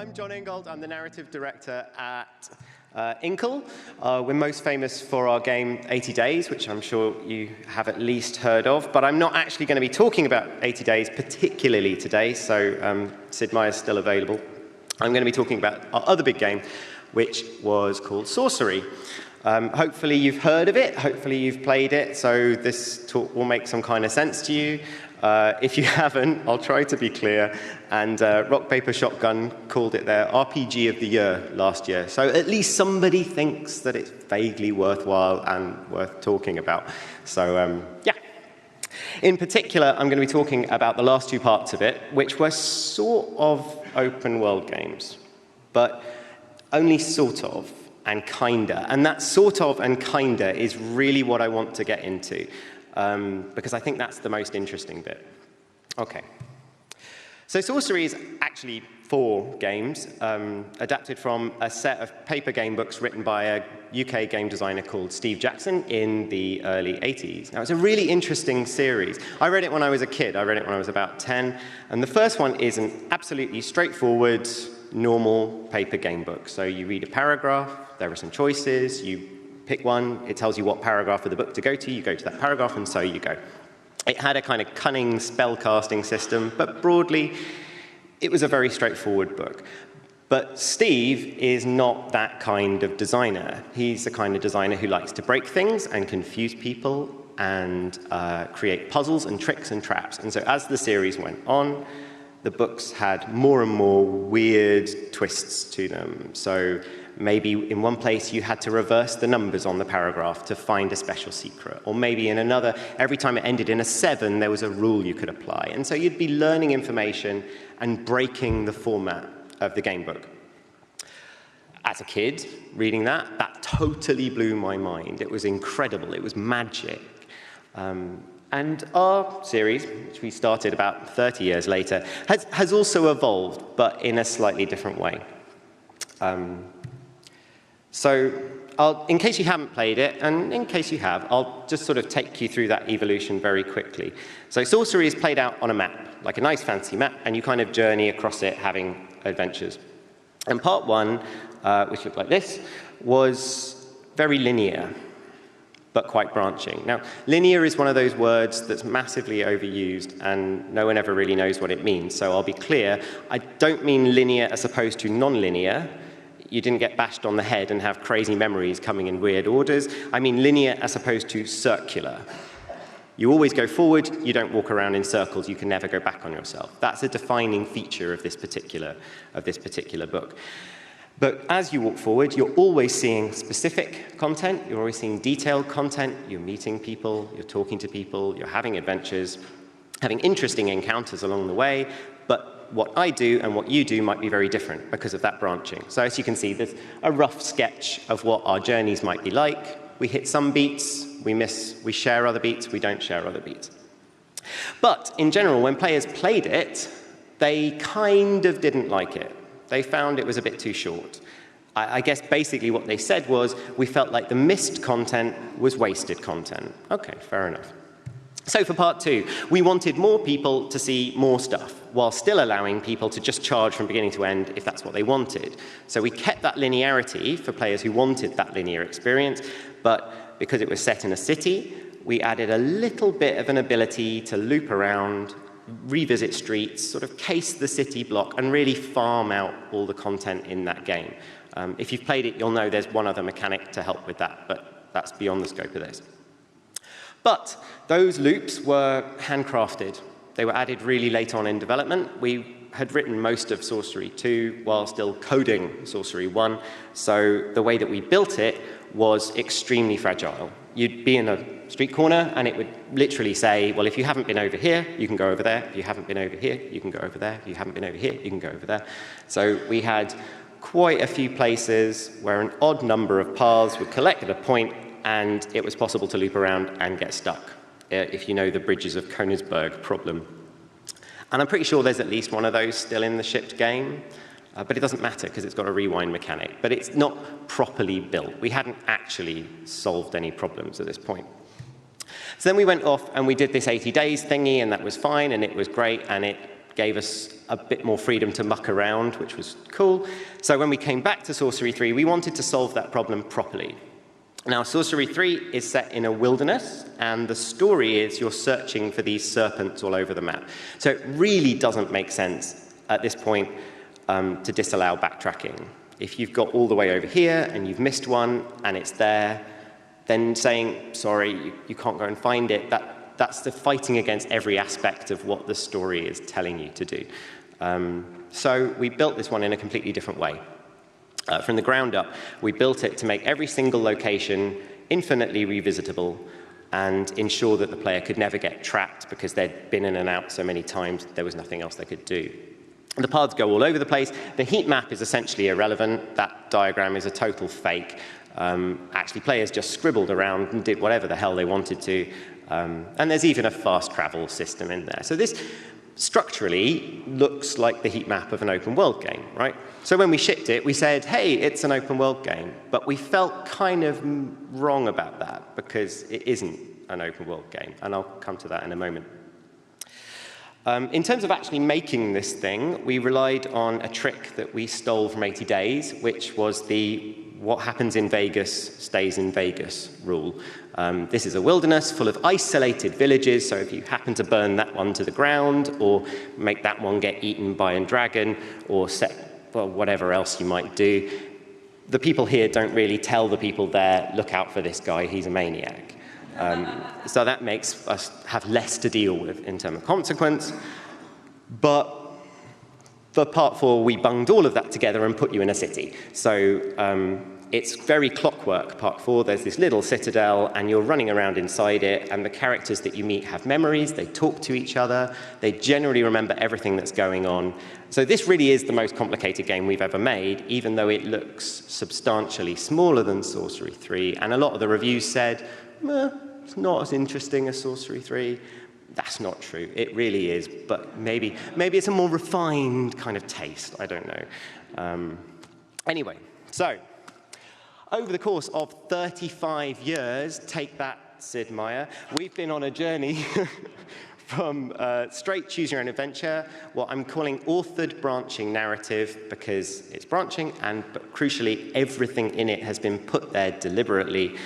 I'm John Ingold. I'm the narrative director at Inkle. We're most famous for our game 80 Days, which I'm sure you have at least heard of. But I'm not actually going to be talking about 80 Days particularly today, so Sid Meier's still available. I'm going to be talking about our other big game, which was called Sorcery. Hopefully you've heard of it, hopefully you've played it, so this talk will make some kind of sense to you. If you haven't, I'll try to be clear, and Rock Paper Shotgun called it their RPG of the year last year, so at least somebody thinks that it's vaguely worthwhile and worth talking about. So yeah. In particular, I'm going to be talking about the last two parts of it, which were sort of open world games, but only sort of and kinda. And that sort of and kinda is really what I want to get into, because I think that's the most interesting bit. Okay. So Sorcery is actually 4 games, adapted from a set of paper game books written by a UK game designer called Steve Jackson in the early 80s. Now, it's a really interesting series. I read it when I was a kid. I read it when I was about 10. And the first one is an absolutely straightforward, normal paper game book. So you read a paragraph, there are some choices, you pick one, it tells you what paragraph of the book to go to, you go to that paragraph, and so you go. It had a kind of cunning spell-casting system, but broadly, it was a very straightforward book. But Steve is not that kind of designer. He's the kind of designer who likes to break things and confuse people and create puzzles and tricks and traps. And so as the series went on, the books had more and more weird twists to them. So maybe in one place you had to reverse the numbers on the paragraph to find a special secret. Or maybe in another, every time it ended in a 7, there was a rule you could apply. And so you'd be learning information and breaking the format of the game book. As a kid, reading that totally blew my mind. It was incredible. It was magic. And our series, which we started about 30 years later, has also evolved, but in a slightly different way. So in case you haven't played it, and in case you have, I'll just sort of take you through that evolution very quickly. So Sorcery is played out on a map, like a nice fancy map, and you kind of journey across it having adventures. And part 1, which looked like this, was very linear, but quite branching. Now, linear is one of those words that's massively overused, and no one ever really knows what it means. So I'll be clear, I don't mean linear as opposed to non-linear. You didn't get bashed on the head and have crazy memories coming in weird orders. I mean linear as opposed to circular. You always go forward, you don't walk around in circles, you can never go back on yourself. That's a defining feature of this particular book. But as you walk forward, you're always seeing specific content, you're always seeing detailed content, you're meeting people, you're talking to people, you're having adventures, having interesting encounters along the way, but what I do and what you do might be very different because of that branching. So as you can see, there's a rough sketch of what our journeys might be like. We hit some beats, we share other beats, we don't share other beats. But in general, when players played it, they kind of didn't like it. They found it was a bit too short. I guess basically what they said was, we felt like the missed content was wasted content. Okay, fair enough. So for part 2, we wanted more people to see more stuff, while still allowing people to just charge from beginning to end if that's what they wanted. So we kept that linearity for players who wanted that linear experience, but because it was set in a city, we added a little bit of an ability to loop around, revisit streets, sort of case the city block, and really farm out all the content in that game. If you've played it, you'll know there's one other mechanic to help with that, but that's beyond the scope of this. But those loops were handcrafted. They were added really late on in development. We had written most of Sorcery 2 while still coding Sorcery 1, so the way that we built it was extremely fragile. You'd be in a street corner, and it would literally say, well, if you haven't been over here, you can go over there. If you haven't been over here, you can go over there. If you haven't been over here, you can go over there. So we had quite a few places where an odd number of paths would collect at a point, and it was possible to loop around and get stuck, if you know the Bridges of Königsberg problem. And I'm pretty sure there's at least one of those still in the shipped game. But it doesn't matter because it's got a rewind mechanic. But it's not properly built. We hadn't actually solved any problems at this point. So then we went off and we did this 80 days thingy, and that was fine, and it was great, and it gave us a bit more freedom to muck around, which was cool. So when we came back to Sorcery 3, we wanted to solve that problem properly. Now, Sorcery 3 is set in a wilderness, and the story is you're searching for these serpents all over the map. So it really doesn't make sense at this point to disallow backtracking. If you've got all the way over here and you've missed one and it's there, then saying, sorry, you can't go and find it, that's the fighting against every aspect of what the story is telling you to do. So we built this one in a completely different way. From the ground up, we built it to make every single location infinitely revisitable and ensure that the player could never get trapped because they'd been in and out so many times there was nothing else they could do. The paths go all over the place. The heat map is essentially irrelevant. That diagram is a total fake. Actually, players just scribbled around and did whatever the hell they wanted to. And there's even a fast travel system in there. So this structurally looks like the heat map of an open world game, right? So when we shipped it, we said, hey, it's an open world game. But we felt kind of wrong about that because it isn't an open world game. And I'll come to that in a moment. In terms of actually making this thing, we relied on a trick that we stole from 80 Days, which was the what happens in Vegas stays in Vegas rule. This is a wilderness full of isolated villages, so if you happen to burn that one to the ground, or make that one get eaten by a dragon, or set, well, whatever else you might do, the people here don't really tell the people there, look out for this guy, he's a maniac. So that makes us have less to deal with in terms of consequence. But for part 4, we bunged all of that together and put you in a city. So it's very clockwork, part 4. There's this little citadel, and you're running around inside it, and the characters that you meet have memories, they talk to each other, they generally remember everything that's going on. So this really is the most complicated game we've ever made, even though it looks substantially smaller than Sorcery 3, and a lot of the reviews said, it's not as interesting as Sorcery 3. That's not true. It really is, but maybe it's a more refined kind of taste. I don't know. Anyway, so over the course of 35 years, take that, Sid Meier, we've been on a journey from straight choose your own adventure, what I'm calling authored branching narrative, because it's branching, but crucially, everything in it has been put there deliberately,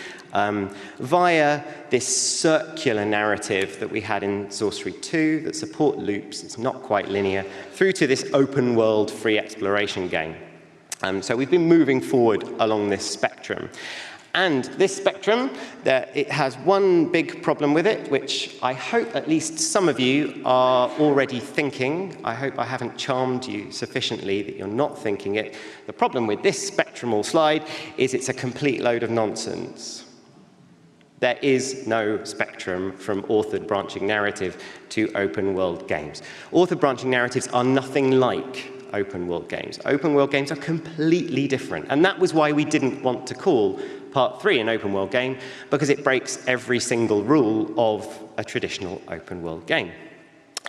via this circular narrative that we had in Sorcery 2 that support loops, it's not quite linear, through to this open world free exploration game. So we've been moving forward along this spectrum. And this spectrum, it has one big problem with it, which I hope at least some of you are already thinking. I hope I haven't charmed you sufficiently that you're not thinking it. The problem with this spectrumal slide is it's a complete load of nonsense. There is no spectrum from authored branching narrative to open world games. Authored branching narratives are nothing like open world games. Open world games are completely different. And that was why we didn't want to call Part 3 an open world game, because it breaks every single rule of a traditional open world game.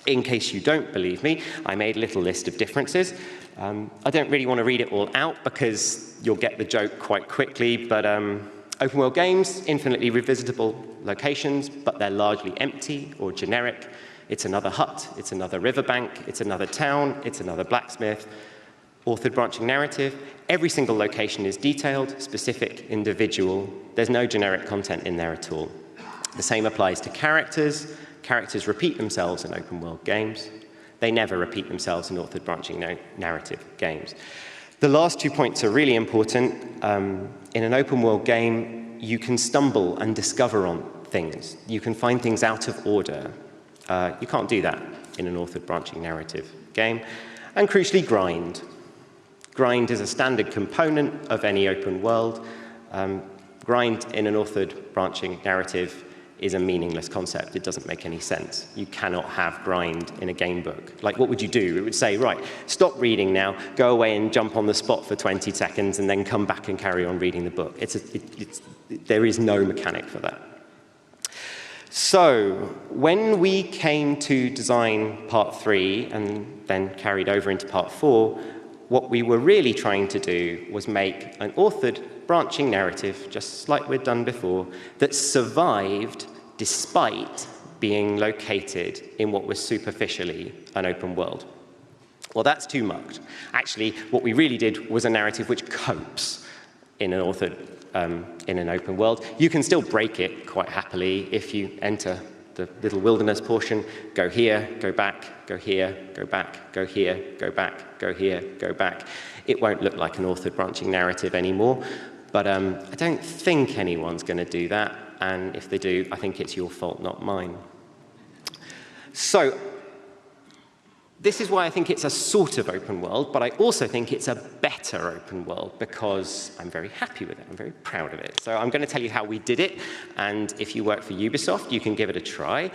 In case you don't believe me, I made a little list of differences. I don't really want to read it all out because you'll get the joke quite quickly, but open world games, infinitely revisitable locations, but they're largely empty or generic. It's another hut, it's another riverbank, it's another town, it's another blacksmith. Authored branching narrative, every single location is detailed, specific, individual. There's no generic content in there at all. The same applies to characters. Characters repeat themselves in open world games. They never repeat themselves in authored branching narrative games. The last 2 points are really important. In an open world game, you can stumble and discover on things. You can find things out of order. You can't do that in an authored branching narrative game. And crucially, grind. Grind is a standard component of any open world. Grind in an authored branching narrative is a meaningless concept. It doesn't make any sense. You cannot have grind in a game book. Like, what would you do? It would say, right, stop reading now, go away and jump on the spot for 20 seconds, and then come back and carry on reading the book. There is no mechanic for that. So when we came to design Part 3 and then carried over into Part 4, what we were really trying to do was make an authored branching narrative, just like we'd done before, that survived despite being located in what was superficially an open world. Well, that's too much. Actually, what we really did was a narrative which copes in an authored, in an open world. You can still break it quite happily if you enter the little wilderness portion, go here, go back, go here, go back, go here, go back, go here, go back. It won't look like an authored branching narrative anymore, but I don't think anyone's going to do that, and if they do, I think it's your fault, not mine. So this is why I think it's a sort of open world, but I also think it's a better open world because I'm very happy with it. I'm very proud of it. So I'm going to tell you how we did it, and if you work for Ubisoft, you can give it a try.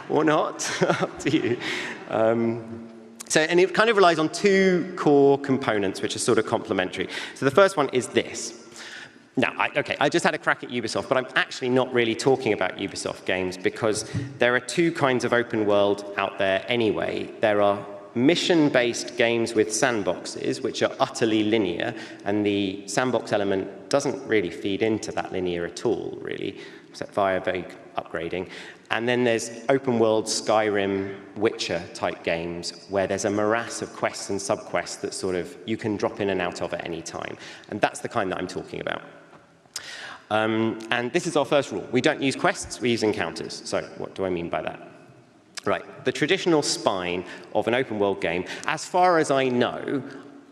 Or not, up to you. And it kind of relies on two core components, which are sort of complementary. So the first one is this. Now, I just had a crack at Ubisoft, but I'm actually not really talking about Ubisoft games because there are two kinds of open world out there anyway. There are mission-based games with sandboxes, which are utterly linear, and the sandbox element doesn't really feed into that linear at all, really, except via vague upgrading. And then there's open world Skyrim, Witcher type games where there's a morass of quests and subquests that sort of you can drop in and out of at any time. And that's the kind that I'm talking about. And this is our first rule. We don't use quests, we use encounters. So what do I mean by that? Right, the traditional spine of an open world game, as far as I know,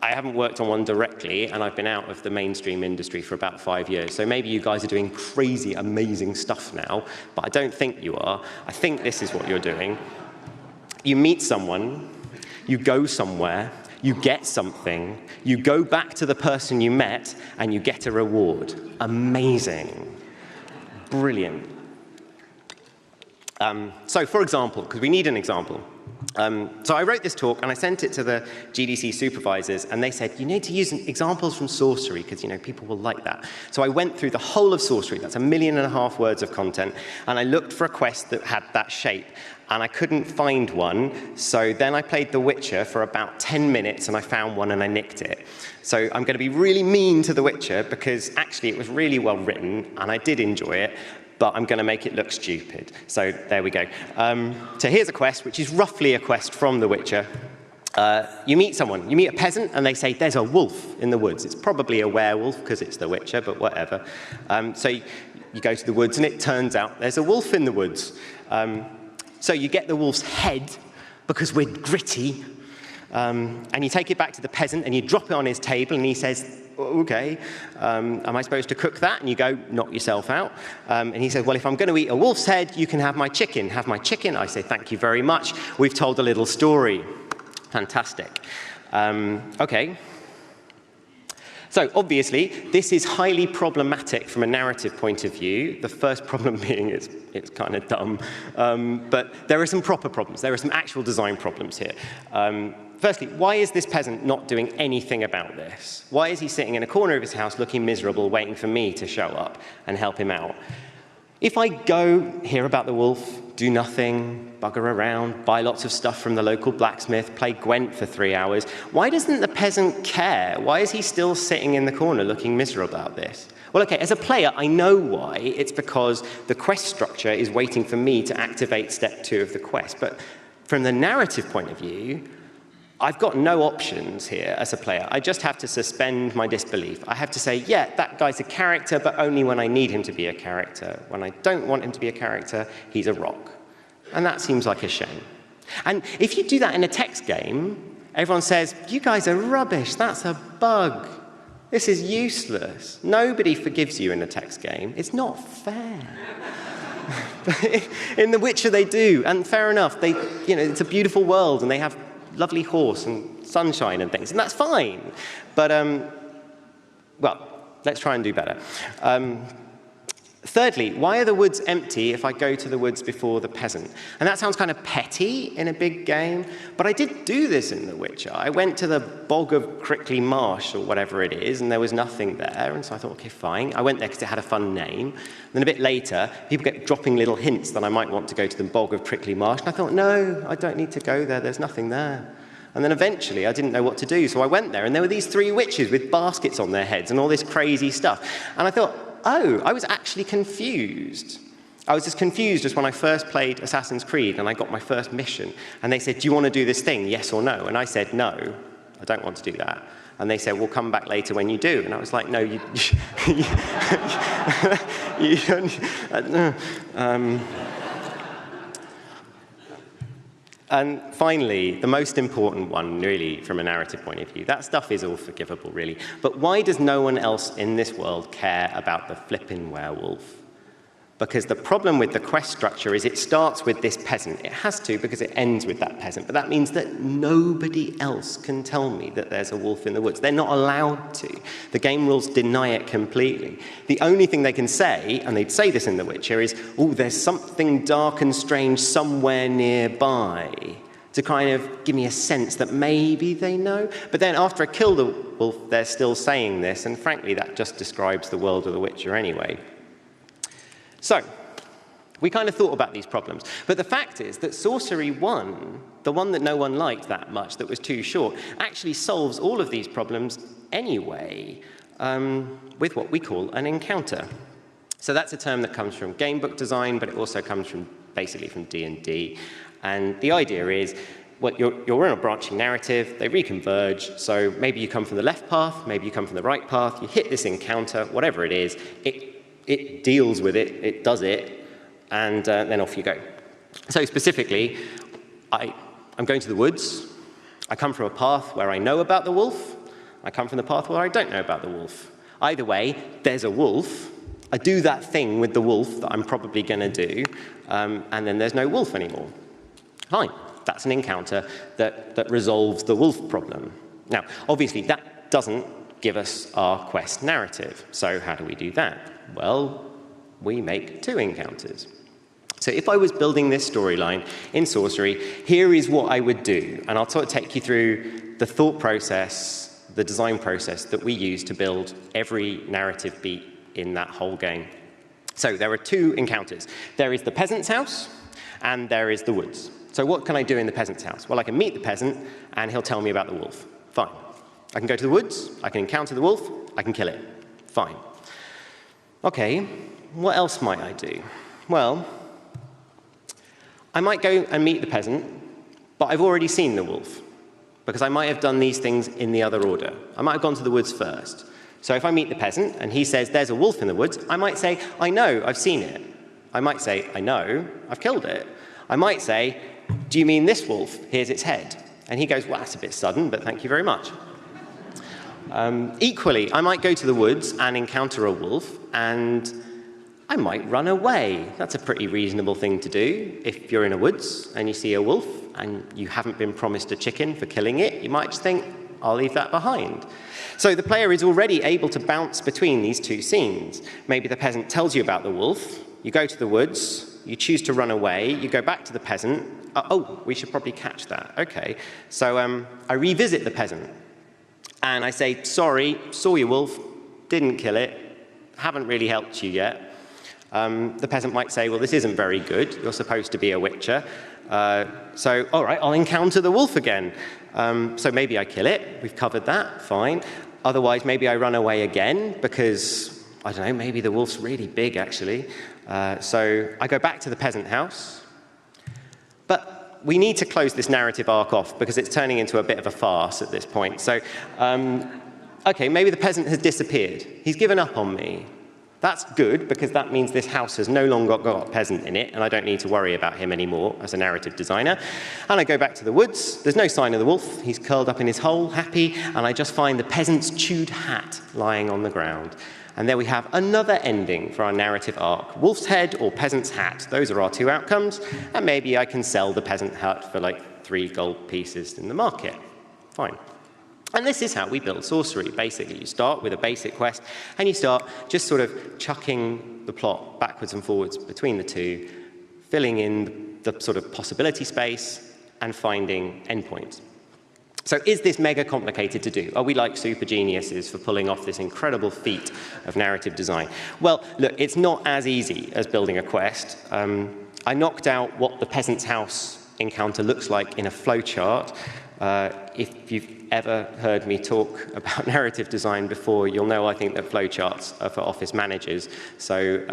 I haven't worked on one directly, and I've been out of the mainstream industry for about 5 years. So maybe you guys are doing crazy, amazing stuff now, but I don't think you are. I think this is what you're doing. You meet someone, you go somewhere, you get something, you go back to the person you met, and you get a reward. Amazing. Brilliant. So for example, because we need an example. So I wrote this talk, and I sent it to the GDC supervisors, and they said, you need to use examples from Sorcery, because people will like that. So I went through the whole of Sorcery, that's 1.5 million words of content, and I looked for a quest that had that shape, and I couldn't find one, so then I played The Witcher for about 10 minutes, and I found one, and I nicked it. So I'm going to be really mean to The Witcher, because actually it was really well written, and I did enjoy it, but I'm going to make it look stupid. So there we go. So here's a quest, which is roughly a quest from The Witcher. You meet someone, you meet a peasant, and they say, there's a wolf in the woods. It's probably a werewolf, because it's The Witcher, but whatever. So you go to the woods, and it turns out there's a wolf in the woods. So you get the wolf's head, because we're gritty, and you take it back to the peasant, and you drop it on his table, and he says, okay, am I supposed to cook that? And you go, knock yourself out. And he says, well, if I'm going to eat a wolf's head, you can have my chicken. Have my chicken? I say, thank you very much. We've told a little story. Fantastic. Okay. So obviously, this is highly problematic from a narrative point of view. The first problem being it's kind of dumb. But there are some proper problems. There are some actual design problems here. Firstly, why is this peasant not doing anything about this? Why is he sitting in a corner of his house looking miserable, waiting for me to show up and help him out? If I go hear about the wolf, do nothing, bugger around, buy lots of stuff from the local blacksmith, play Gwent for 3 hours, why doesn't the peasant care? Why is he still sitting in the corner looking miserable about this? Well, okay, as a player, I know why. It's because the quest structure is waiting for me to activate step 2 of the quest. But from the narrative point of view, I've got no options here as a player. I just have to suspend my disbelief. I have to say, yeah, that guy's a character, but only when I need him to be a character. When I don't want him to be a character, he's a rock. And that seems like a shame. And if you do that in a text game, everyone says, you guys are rubbish, that's a bug. This is useless. Nobody forgives you in a text game. It's not fair. But in The Witcher, they do, and fair enough. It's a beautiful world, and they have lovely horse and sunshine and things, and that's fine. But, well, let's try and do better. Thirdly, why are the woods empty if I go to the woods before the peasant? And that sounds kind of petty in a big game, but I did do this in The Witcher. I went to the bog of Crickly Marsh, or whatever it is, and there was nothing there, and so I thought, okay, fine. I went there because it had a fun name. And then a bit later, people kept dropping little hints that I might want to go to the bog of Crickly Marsh, and I thought, no, I don't need to go there, there's nothing there. And then eventually, I didn't know what to do, so I went there, and there were these 3 witches with baskets on their heads and all this crazy stuff. And I thought, oh, I was actually confused. I was as confused as when I first played Assassin's Creed and I got my first mission. And they said, do you want to do this thing, yes or no? And I said, no, I don't want to do that. And they said, well, come back later when you do. And I was like, no, And finally, the most important one, really, from a narrative point of view, that stuff is all forgivable, really. But why does no one else in this world care about the flipping werewolf? Because the problem with the quest structure is it starts with this peasant. It has to because it ends with that peasant. But that means that nobody else can tell me that there's a wolf in the woods. They're not allowed to. The game rules deny it completely. The only thing they can say, and they'd say this in The Witcher, is, oh, there's something dark and strange somewhere nearby, to kind of give me a sense that maybe they know. But then after I kill the wolf, they're still saying this, and frankly, that just describes the world of The Witcher anyway. So, we kind of thought about these problems. But the fact is that Sorcery 1, the one that no one liked that much, that was too short, actually solves all of these problems anyway with what we call an encounter. So that's a term that comes from gamebook design, but it also comes from basically from D&D. And the idea is, well, you're in a branching narrative, they reconverge, so maybe you come from the left path, maybe you come from the right path, you hit this encounter, whatever it is, it deals with it, it does it, and then off you go. So specifically, I'm going to the woods. I come from a path where I know about the wolf. I come from the path where I don't know about the wolf. Either way, there's a wolf. I do that thing with the wolf that I'm probably going to do, and then there's no wolf anymore. Fine. That's an encounter that resolves the wolf problem. Now, obviously, that doesn't give us our quest narrative. So how do we do that? Well, we make two encounters. So if I was building this storyline in Sorcery, here is what I would do. And I'll sort of take you through the thought process, the design process that we use to build every narrative beat in that whole game. So there are two encounters. There is the peasant's house, and there is the woods. So what can I do in the peasant's house? Well, I can meet the peasant, and he'll tell me about the wolf. Fine. I can go to the woods, I can encounter the wolf, I can kill it. Fine. Okay, what else might I do? Well, I might go and meet the peasant, but I've already seen the wolf, because I might have done these things in the other order. I might have gone to the woods first. So if I meet the peasant, and he says, there's a wolf in the woods, I might say, I know, I've seen it. I might say, I know, I've killed it. I might say, do you mean this wolf? Here's its head. And he goes, well, that's a bit sudden, but thank you very much. Equally, I might go to the woods and encounter a wolf, and I might run away. That's a pretty reasonable thing to do. If you're in a woods and you see a wolf and you haven't been promised a chicken for killing it, you might just think, I'll leave that behind. So the player is already able to bounce between these two scenes. Maybe the peasant tells you about the wolf, you go to the woods, you choose to run away, you go back to the peasant, oh, we should probably catch that, okay. So I revisit the peasant. And I say, sorry, saw your wolf, didn't kill it, haven't really helped you yet. The peasant might say, well, this isn't very good. You're supposed to be a witcher. So, all right, I'll encounter the wolf again. So maybe I kill it. We've covered that, fine. Otherwise, maybe I run away again because, I don't know, maybe the wolf's really big, actually. So I go back to the peasant house. But we need to close this narrative arc off because it's turning into a bit of a farce at this point. So, okay, maybe the peasant has disappeared. He's given up on me. That's good because that means this house has no longer got a peasant in it and I don't need to worry about him anymore as a narrative designer. And I go back to the woods. There's no sign of the wolf. He's curled up in his hole, happy, and I just find the peasant's chewed hat lying on the ground. And there we have another ending for our narrative arc. Wolf's head or peasant's hat. Those are our two outcomes. And maybe I can sell the peasant hat for like 3 gold pieces in the market. Fine. And this is how we build Sorcery. Basically, you start with a basic quest, and you start just sort of chucking the plot backwards and forwards between the two, filling in the sort of possibility space, and finding endpoints. So is this mega complicated to do? Are we like super geniuses for pulling off this incredible feat of narrative design? Well, look, it's not as easy as building a quest. I knocked out what the peasant's house encounter looks like in a flowchart. If you've ever heard me talk about narrative design before, you'll know I think that flowcharts are for office managers. So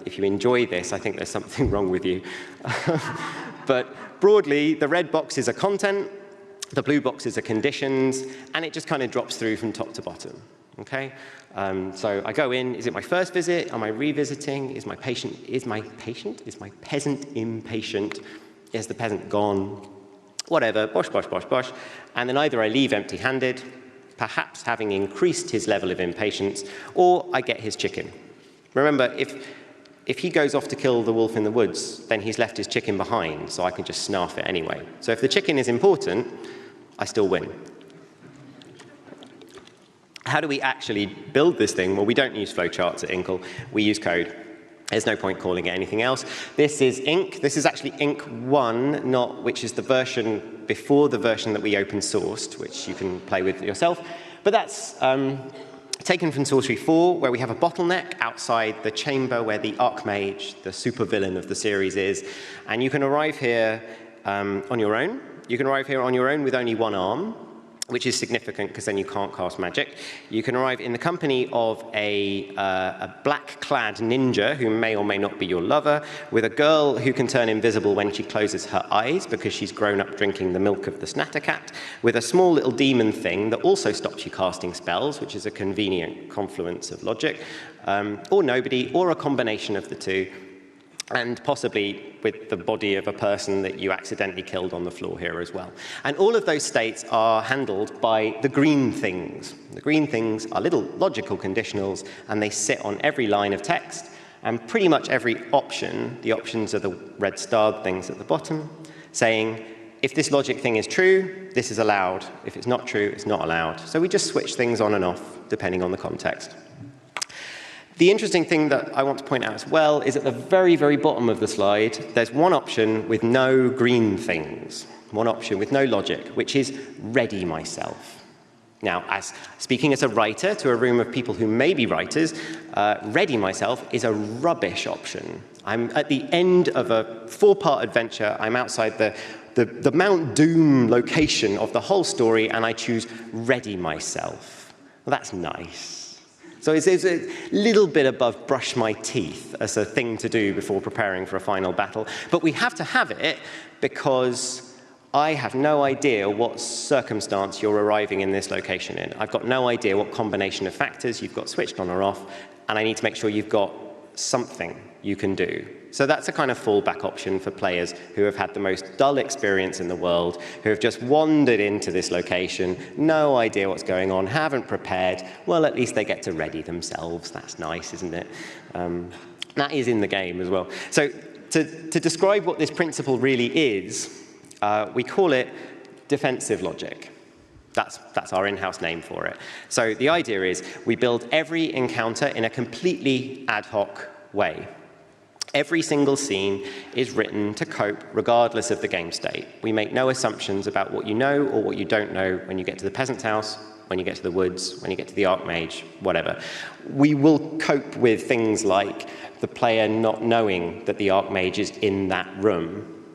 if you enjoy this, I think there's something wrong with you. But broadly, the red boxes are content, the blue boxes are conditions, and it just kind of drops through from top to bottom. Okay? So I go in, is it my first visit? Am I revisiting? Is my peasant impatient? Is the peasant gone? Whatever, bosh, bosh, bosh, bosh. And then either I leave empty-handed, perhaps having increased his level of impatience, or I get his chicken. Remember, if he goes off to kill the wolf in the woods, then he's left his chicken behind, so I can just snarf it anyway. So if the chicken is important, I still win. How do we actually build this thing? Well, we don't use flowcharts at Inkle. We use code. There's no point calling it anything else. This is Ink. This is actually Ink 1, which is the version before the version that we open sourced, which you can play with yourself. But that's taken from Sorcery 4, where we have a bottleneck outside the chamber where the Archmage, the supervillain of the series, is. And you can arrive here on your own. You can arrive here on your own with only one arm, which is significant because then you can't cast magic. You can arrive in the company of a black-clad ninja who may or may not be your lover, with a girl who can turn invisible when she closes her eyes because she's grown up drinking the milk of the snatter cat, with a small little demon thing that also stops you casting spells, which is a convenient confluence of logic, or nobody, or a combination of the two, and possibly with the body of a person that you accidentally killed on the floor here as well. And all of those states are handled by the green things. The green things are little logical conditionals, and they sit on every line of text, and pretty much every option, the options are the red starred things at the bottom, saying, if this logic thing is true, this is allowed. If it's not true, it's not allowed. So we just switch things on and off, depending on the context. The interesting thing that I want to point out as well is at the very, very bottom of the slide, there's one option with no green things, one option with no logic, which is ready myself. Now, speaking as a writer to a room of people who may be writers, ready myself is a rubbish option. I'm at the end of a 4-part adventure. I'm outside the Mount Doom location of the whole story, and I choose ready myself. Well, that's nice. So it's a little bit above brush my teeth as a thing to do before preparing for a final battle. But we have to have it because I have no idea what circumstance you're arriving in this location in. I've got no idea what combination of factors you've got switched on or off, and I need to make sure you've got something you can do. So that's a kind of fallback option for players who have had the most dull experience in the world, who have just wandered into this location, no idea what's going on, haven't prepared. Well, at least they get to ready themselves. That's nice, isn't it? That is in the game as well. So to describe what this principle really is, we call it defensive logic. That's our in-house name for it. So the idea is we build every encounter in a completely ad hoc way. Every single scene is written to cope regardless of the game state. We make no assumptions about what you know or what you don't know when you get to the peasant's house, when you get to the woods, when you get to the Archmage, whatever. We will cope with things like the player not knowing that the Archmage is in that room,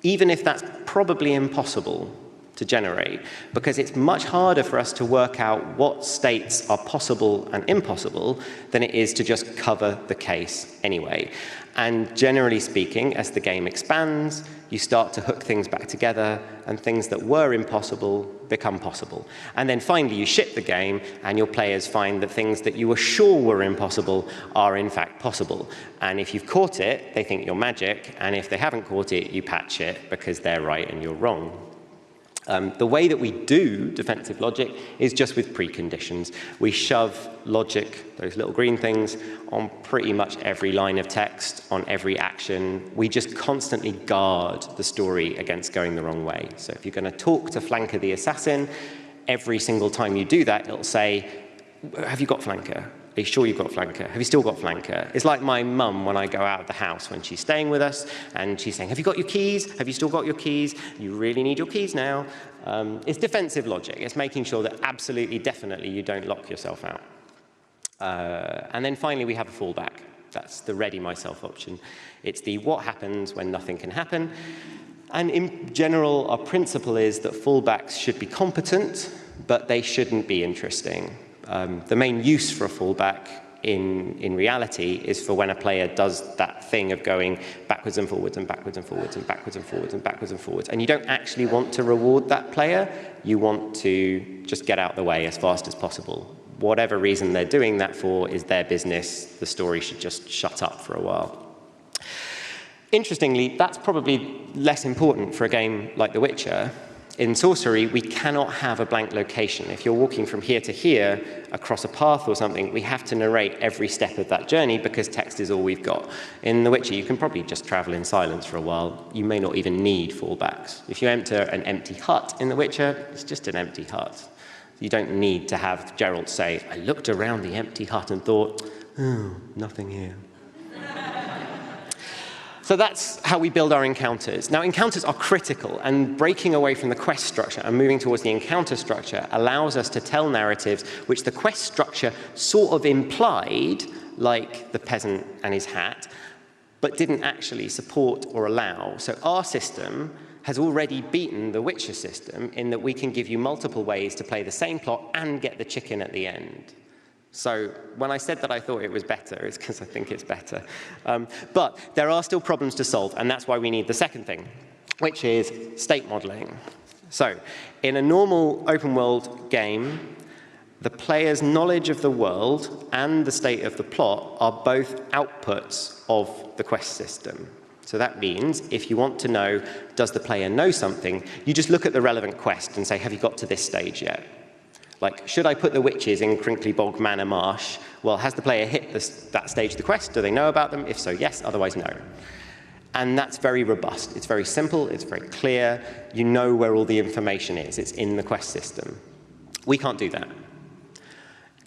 even if that's probably impossible to generate, because it's much harder for us to work out what states are possible and impossible than it is to just cover the case anyway. And generally speaking, as the game expands, you start to hook things back together, and things that were impossible become possible. And then finally, you ship the game, and your players find that things that you were sure were impossible are in fact possible. And if you've caught it, they think you're magic, and if they haven't caught it, you patch it because they're right and you're wrong. The way that we do defensive logic is just with preconditions. We shove logic, those little green things, on pretty much every line of text, on every action. We just constantly guard the story against going the wrong way. So if you're going to talk to Flanker the assassin, every single time you do that, it'll say, have you got Flanker? Are you sure you've got Flanker? Have you still got Flanker? It's like my mum when I go out of the house when she's staying with us, and she's saying, have you got your keys? Have you still got your keys? You really need your keys now. It's defensive logic. It's making sure that absolutely, definitely, you don't lock yourself out. And then finally, we have a fallback. That's the ready myself option. It's the what happens when nothing can happen. And in general, our principle is that fallbacks should be competent, but they shouldn't be interesting. The main use for a fallback in reality is for when a player does that thing of going backwards and forwards and backwards and forwards and backwards and forwards and backwards and forwards. And you don't actually want to reward that player. You want to just get out the way as fast as possible. Whatever reason they're doing that for is their business. The story should just shut up for a while. Interestingly, that's probably less important for a game like The Witcher. In Sorcery, we cannot have a blank location. If you're walking from here to here across a path or something, we have to narrate every step of that journey because text is all we've got. In The Witcher, you can probably just travel in silence for a while. You may not even need fallbacks. If you enter an empty hut in The Witcher, it's just an empty hut. You don't need to have Geralt say, I looked around the empty hut and thought, oh, nothing here. So that's how we build our encounters. Now, encounters are critical, and breaking away from the quest structure and moving towards the encounter structure allows us to tell narratives which the quest structure sort of implied, like the peasant and his hat, but didn't actually support or allow. So our system has already beaten the Witcher system in that we can give you multiple ways to play the same plot and get the chicken at the end. So when I said that I thought it was better, it's because I think it's better. But there are still problems to solve, and that's why we need the second thing, which is state modeling. So in a normal open world game, the player's knowledge of the world and the state of the plot are both outputs of the quest system. So that means if you want to know, does the player know something, you just look at the relevant quest and say, have you got to this stage yet? Like, should I put the witches in Crinkly Bog Manor Marsh? Well, has the player hit that stage of the quest? Do they know about them? If so, yes, otherwise, no. And that's very robust. It's very simple. It's very clear. You know where all the information is. It's in the quest system. We can't do that.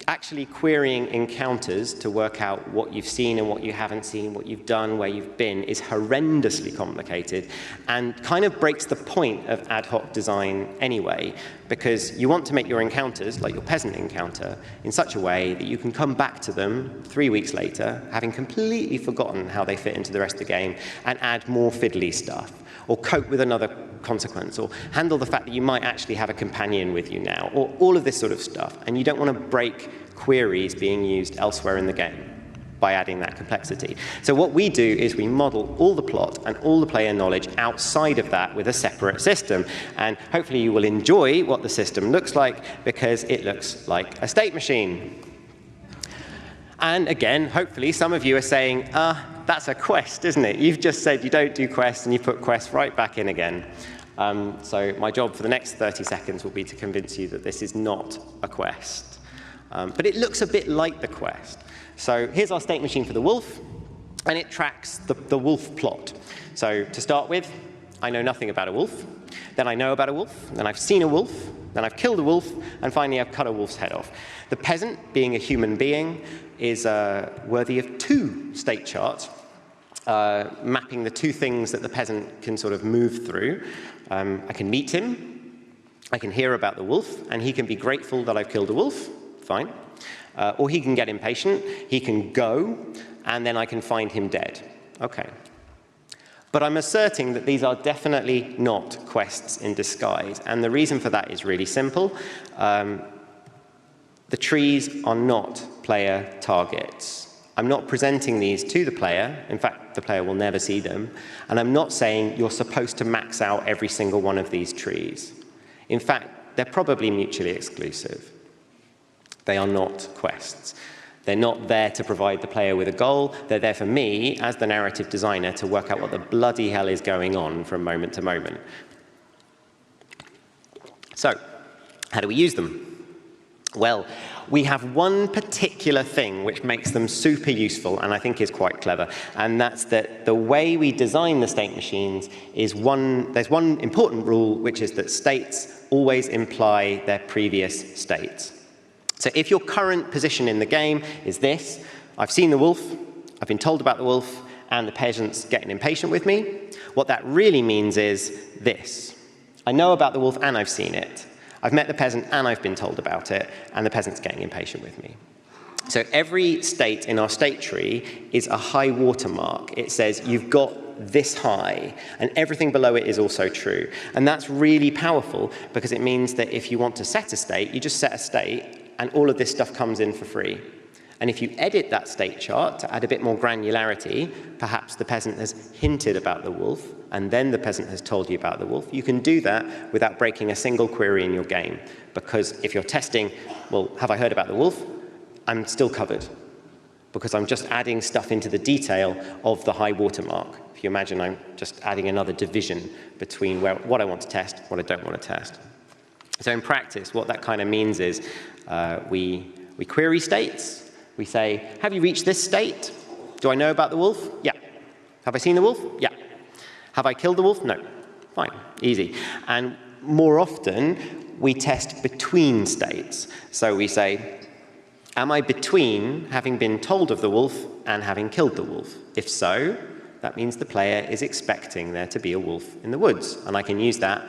Actually querying encounters to work out what you've seen and what you haven't seen, what you've done, where you've been, is horrendously complicated and kind of breaks the point of ad hoc design anyway, because you want to make your encounters, like your peasant encounter, in such a way that you can come back to them 3 weeks later, having completely forgotten how they fit into the rest of the game, and add more fiddly stuff, or cope with another consequence, or handle the fact that you might actually have a companion with you now, or all of this sort of stuff. And you don't want to break queries being used elsewhere in the game by adding that complexity. So what we do is we model all the plot and all the player knowledge outside of that with a separate system. And hopefully you will enjoy what the system looks like, because it looks like a state machine. And again, hopefully some of you are saying, that's a quest, isn't it? You've just said you don't do quests, and you put quests right back in again. So my job for the next 30 seconds will be to convince you that this is not a quest. But it looks a bit like the quest. So here's our state machine for the wolf, and it tracks the wolf plot. So to start with, I know nothing about a wolf. Then I know about a wolf. Then I've seen a wolf. Then I've killed a wolf. And finally, I've cut a wolf's head off. The peasant, being a human being, is worthy of 2 state charts, mapping the 2 things that the peasant can sort of move through. I can meet him. I can hear about the wolf. And he can be grateful that I've killed a wolf. Fine. Or he can get impatient. He can go. And then I can find him dead. OK. But I'm asserting that these are definitely not quests in disguise. And the reason for that is really simple. The trees are not player targets. I'm not presenting these to the player. In fact, the player will never see them. And I'm not saying you're supposed to max out every single one of these trees. In fact, they're probably mutually exclusive. They are not quests. They're not there to provide the player with a goal. They're there for me, as the narrative designer, to work out what the bloody hell is going on from moment to moment. So, how do we use them? Well, we have one particular thing which makes them super useful, and I think is quite clever, and that's that the way we design the state machines is there's one important rule, which is that states always imply their previous states. So if your current position in the game is this, I've seen the wolf, I've been told about the wolf, and the peasant's getting impatient with me, what that really means is this. I know about the wolf and I've seen it. I've met the peasant and I've been told about it, and the peasant's getting impatient with me. So every state in our state tree is a high watermark. It says you've got this high, and everything below it is also true. And that's really powerful because it means that if you want to set a state, you just set a state, and all of this stuff comes in for free. And if you edit that state chart to add a bit more granularity, perhaps the peasant has hinted about the wolf, and then the peasant has told you about the wolf, you can do that without breaking a single query in your game. Because if you're testing, well, have I heard about the wolf? I'm still covered, because I'm just adding stuff into the detail of the high watermark. If you imagine, I'm just adding another division between what I want to test, what I don't want to test. So in practice, what that kind of means is we query states. We say, have you reached this state? Do I know about the wolf? Yeah. Have I seen the wolf? Yeah. Have I killed the wolf? No. Fine. Easy. And more often, we test between states. So we say, am I between having been told of the wolf and having killed the wolf? If so, that means the player is expecting there to be a wolf in the woods. And I can use that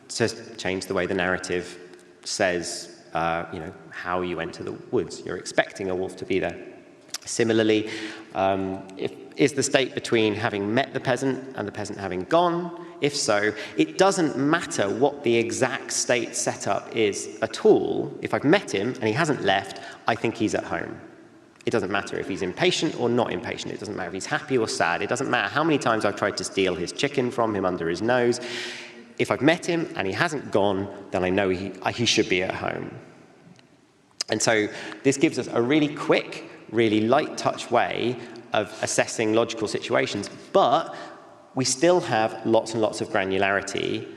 to change the way the narrative says how you enter the woods. You're expecting a wolf to be there. Similarly, is the state between having met the peasant and the peasant having gone? If so, it doesn't matter what the exact state setup is at all. If I've met him and he hasn't left, I think he's at home. It doesn't matter if he's impatient or not impatient. It doesn't matter if he's happy or sad. It doesn't matter how many times I've tried to steal his chicken from him under his nose. If I've met him and he hasn't gone, then I know he should be at home. And so this gives us a really quick, really light touch way of assessing logical situations, but we still have lots and lots of granularity,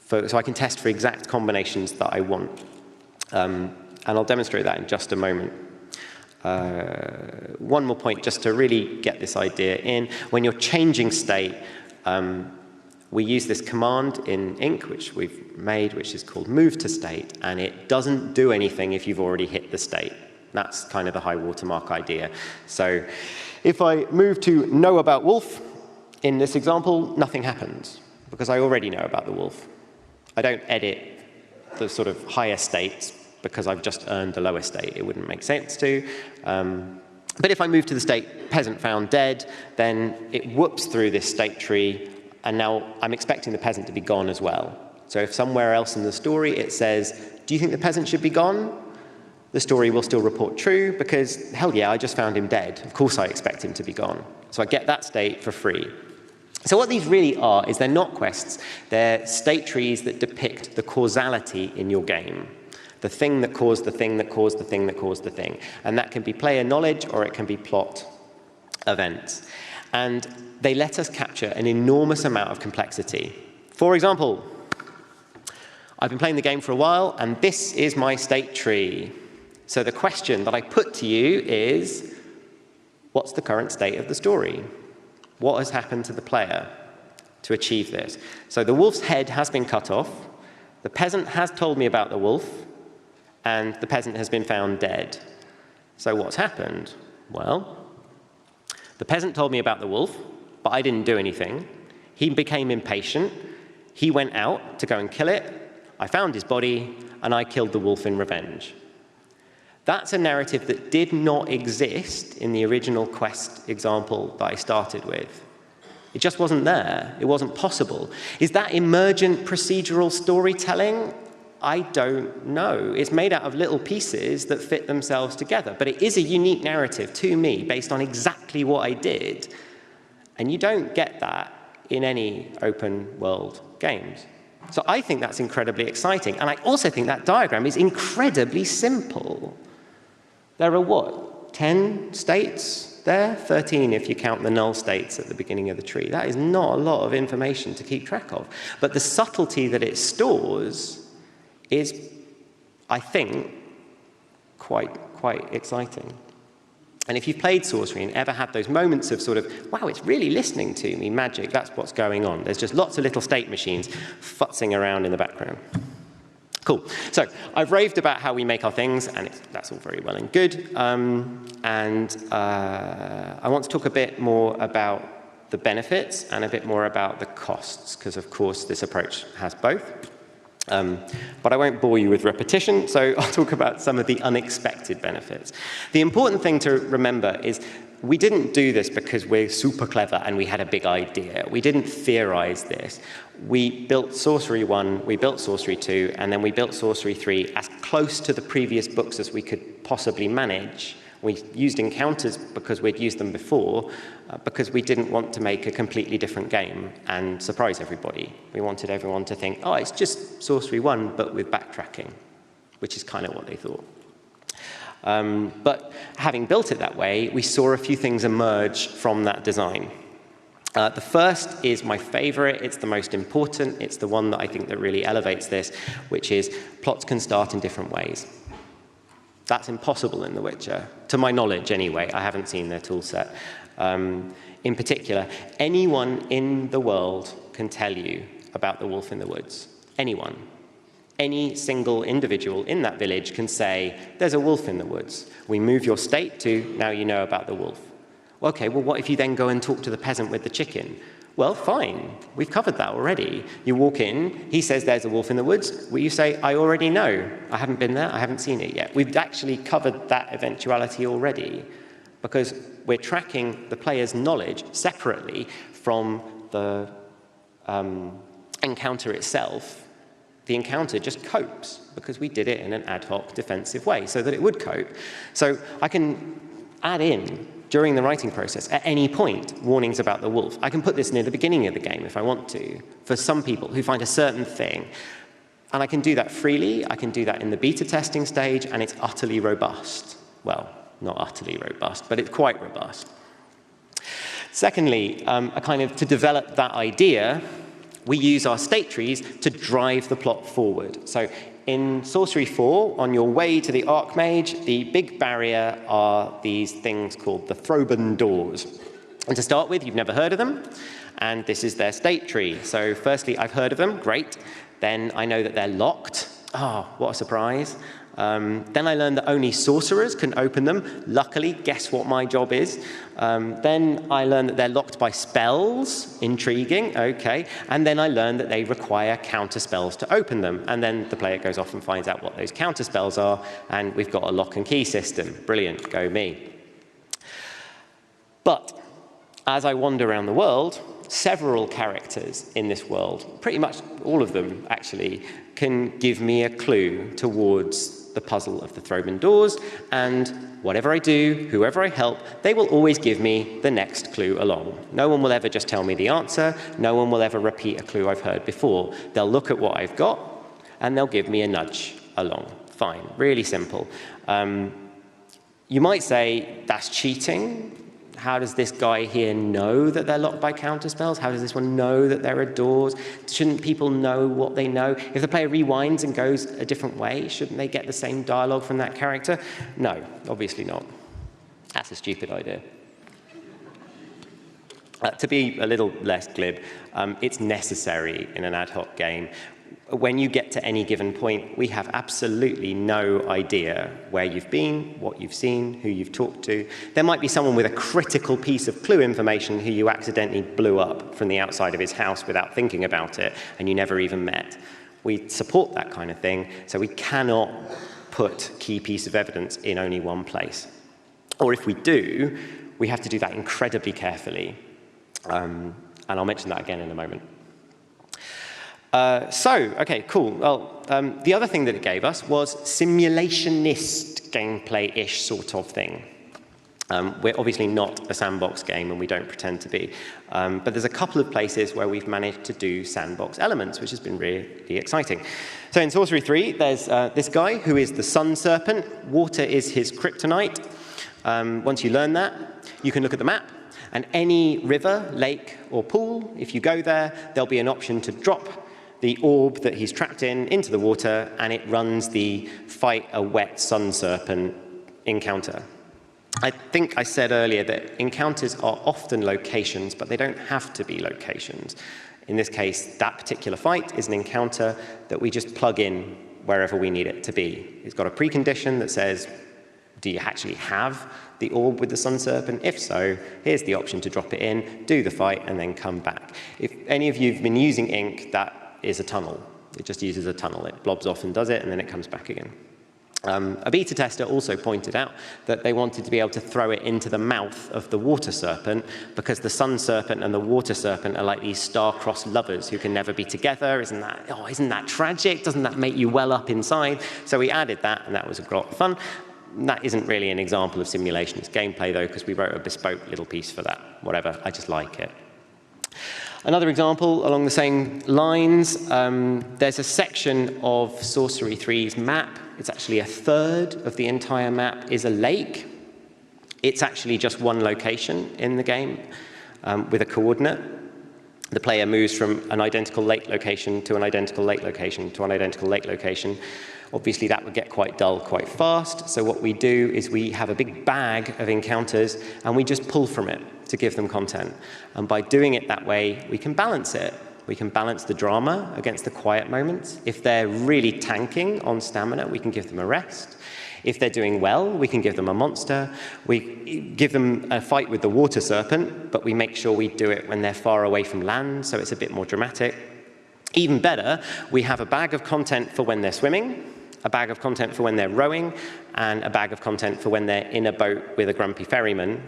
so I can test for exact combinations that I want. And I'll demonstrate that in just a moment. One more point, just to really get this idea in. When you're changing state, we use this command in Ink, which we've made, which is called move to state, and it doesn't do anything if you've already hit the state. That's kind of the high watermark idea. So if I move to know about wolf, in this example, nothing happens, because I already know about the wolf. I don't edit the sort of higher states because I've just earned the lower state. It wouldn't make sense to. But if I move to the state peasant found dead, then it whoops through this state tree, and now I'm expecting the peasant to be gone as well. So if somewhere else in the story it says, do you think the peasant should be gone? The story will still report true, because hell yeah, I just found him dead. Of course I expect him to be gone. So I get that state for free. So what these really are is they're not quests. They're state trees that depict the causality in your game. The thing that caused the thing that caused the thing that caused the thing. And that can be player knowledge or it can be plot events. And they let us capture an enormous amount of complexity. For example, I've been playing the game for a while, and this is my state tree. So the question that I put to you is, what's the current state of the story? What has happened to the player to achieve this? So the wolf's head has been cut off, the peasant has told me about the wolf, and the peasant has been found dead. So what's happened? Well, the peasant told me about the wolf, but I didn't do anything. He became impatient. He went out to go and kill it. I found his body, and I killed the wolf in revenge. That's a narrative that did not exist in the original quest example that I started with. It just wasn't there. It wasn't possible. Is that emergent procedural storytelling? I don't know. It's made out of little pieces that fit themselves together, but it is a unique narrative to me based on exactly what I did. And you don't get that in any open world games. So I think that's incredibly exciting. And I also think that diagram is incredibly simple. There are what, 10 states there? 13 if you count the null states at the beginning of the tree. That is not a lot of information to keep track of. But the subtlety that it stores is, I think, quite exciting. And if you've played Sorcery and ever had those moments of sort of, wow, it's really listening to me, magic, that's what's going on. There's just lots of little state machines futzing around in the background. Cool. So I've raved about how we make our things, and that's all very well and good. I want to talk a bit more about the benefits and a bit more about the costs, because, of course, this approach has both. But I won't bore you with repetition, so I'll talk about some of the unexpected benefits. The important thing to remember is we didn't do this because we're super clever and we had a big idea. We didn't theorize this. We built Sorcery 1, we built Sorcery 2, and then we built Sorcery 3 as close to the previous books as we could possibly manage. We used encounters because we'd used them before, because we didn't want to make a completely different game and surprise everybody. We wanted everyone to think, oh, it's just Sorcery 1, but with backtracking, which is kind of what they thought. But having built it that way, we saw a few things emerge from that design. The first is my favorite, it's the most important, it's the one that I think that really elevates this, which is plots can start in different ways. That's impossible in The Witcher, to my knowledge anyway. I haven't seen their tool set. In particular, anyone in the world can tell you about the wolf in the woods. Anyone. Any single individual in that village can say, there's a wolf in the woods. We move your state to, now you know about the wolf. Okay, well, what if you then go and talk to the peasant with the chicken? Well, fine, we've covered that already. You walk in, he says there's a wolf in the woods. Well, you say, I already know. I haven't been there, I haven't seen it yet. We've actually covered that eventuality already because we're tracking the player's knowledge separately from the encounter itself. The encounter just copes because we did it in an ad hoc defensive way so that it would cope. So I can add in during the writing process, at any point, warnings about the wolf. I can put this near the beginning of the game if I want to, for some people who find a certain thing. And I can do that freely, I can do that in the beta testing stage, and it's utterly robust. Well, not utterly robust, but it's quite robust. Secondly, to develop that idea, we use our state trees to drive the plot forward. So in Sorcery 4, on your way to the Archmage, the big barrier are these things called the Throban Doors. And to start with, you've never heard of them, and this is their state tree. So firstly, I've heard of them, great. Then I know that they're locked. Oh, what a surprise. Then I learned that only sorcerers can open them. Luckily, guess what my job is? Then I learned that they're locked by spells. Intriguing, okay. And then I learned that they require counter spells to open them. And then the player goes off and finds out what those counter spells are, and we've got a lock and key system. Brilliant, go me. But as I wander around the world, several characters in this world, pretty much all of them actually, can give me a clue towards the puzzle of the Throban Doors, and whatever I do, whoever I help, they will always give me the next clue along. No one will ever just tell me the answer, no one will ever repeat a clue I've heard before. They'll look at what I've got, and they'll give me a nudge along. Fine, really simple. You might say, that's cheating. How does this guy here know that they're locked by counterspells? How does this one know that there are doors? Shouldn't people know what they know? If the player rewinds and goes a different way, shouldn't they get the same dialogue from that character? No, obviously not. That's a stupid idea. To be a little less glib, it's necessary in an ad hoc game. When you get to any given point, we have absolutely no idea where you've been, what you've seen, who you've talked to. There might be someone with a critical piece of clue information who you accidentally blew up from the outside of his house without thinking about it, and you never even met. We support that kind of thing, so we cannot put key piece of evidence in only one place. Or if we do, we have to do that incredibly carefully. And I'll mention that again in a moment. Okay, cool. Well, the other thing that it gave us was simulationist gameplay-ish sort of thing. We're obviously not a sandbox game, and we don't pretend to be. But there's a couple of places where we've managed to do sandbox elements, which has been really exciting. So in Sorcery 3, there's this guy who is the Sun Serpent. Water is his kryptonite. Once you learn that, you can look at the map, and any river, lake, or pool, if you go there, there'll be an option to drop the orb that he's trapped in into the water, and it runs the fight a wet sun serpent encounter. I think I said earlier that encounters are often locations, but they don't have to be locations. In this case, that particular fight is an encounter that we just plug in wherever we need it to be. It's got a precondition that says, do you actually have the orb with the sun serpent? If so, here's the option to drop it in, do the fight, and then come back. If any of you have been using Ink, that is a tunnel. It just uses a tunnel. It blobs off and does it, and then it comes back again. A beta tester also pointed out that they wanted to be able to throw it into the mouth of the water serpent because the sun serpent and the water serpent are like these star-crossed lovers who can never be together. Isn't that tragic? Doesn't that make you well up inside? So we added that, and that was a lot of fun. That isn't really an example of simulationist gameplay, though, because we wrote a bespoke little piece for that. Whatever, I just like it. Another example along the same lines, there's a section of Sorcery 3's map. It's actually a third of the entire map is a lake. It's actually just one location in the game with a coordinate. The player moves from an identical lake location to an identical lake location to an identical lake location. Obviously, that would get quite dull quite fast. So what we do is we have a big bag of encounters, and we just pull from it to give them content. And by doing it that way, we can balance it. We can balance the drama against the quiet moments. If they're really tanking on stamina, we can give them a rest. If they're doing well, we can give them a monster. We give them a fight with the water serpent, but we make sure we do it when they're far away from land, so it's a bit more dramatic. Even better, we have a bag of content for when they're swimming, a bag of content for when they're rowing, and a bag of content for when they're in a boat with a grumpy ferryman.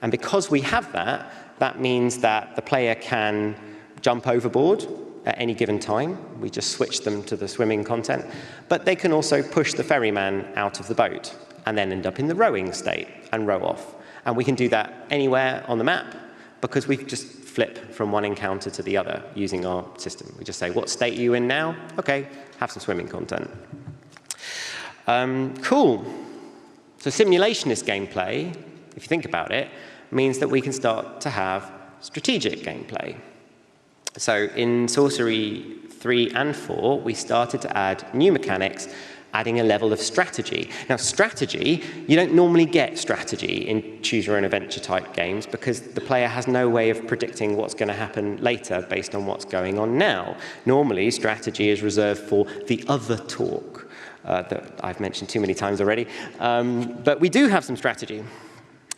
And because we have that, that means that the player can jump overboard at any given time. We just switch them to the swimming content. But they can also push the ferryman out of the boat and then end up in the rowing state and row off. And we can do that anywhere on the map because we just flip from one encounter to the other using our system. We just say, what state are you in now? OK, have some swimming content. Cool. So simulationist gameplay, if you think about it, means that we can start to have strategic gameplay. So in Sorcery 3 and 4, we started to add new mechanics, adding a level of strategy. Now, strategy, you don't normally get strategy in choose-your-own-adventure type games because the player has no way of predicting what's going to happen later based on what's going on now. Normally, strategy is reserved for the other talk that I've mentioned too many times already. But we do have some strategy.